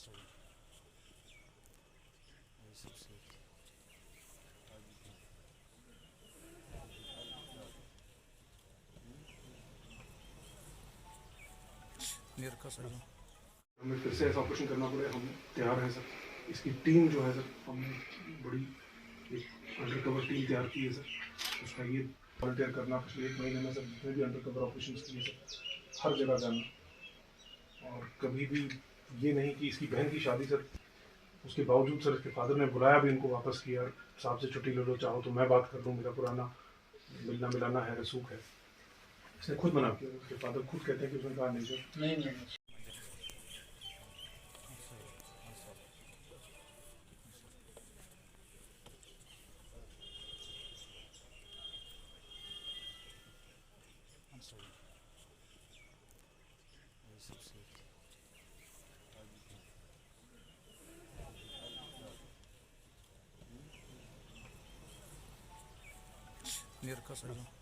सही ये सब सही मेरे का सही हमें फिर से ऐसा ऑपरेशन करना पड़े, हम तैयार हैं सर। इसकी टीम जो है सर, हमने बड़ी एक अंडर कवर टीम तैयार की है सर। उसका ये वॉलंटियर करना पिछले 1 महीने में सर, जितने भी अंडर कवर ऑपरेशन किए सर, हर जगह जाना। और कभी भी ये नहीं कि इसकी बहन की शादी सर, उसके बावजूद सर इसके फादर ने बुलाया भी इनको वापस किया, साहब से छुट्टी ले लो, चाहो तो मैं बात कर लूँ, मेरा पुराना मिलना मिलाना है, रसूख है। इसने खुद मना किया, उसके फादर खुद कहते हैं कि उसने कहा नहीं सर। नहीं सही ये सब सही मेरे का सही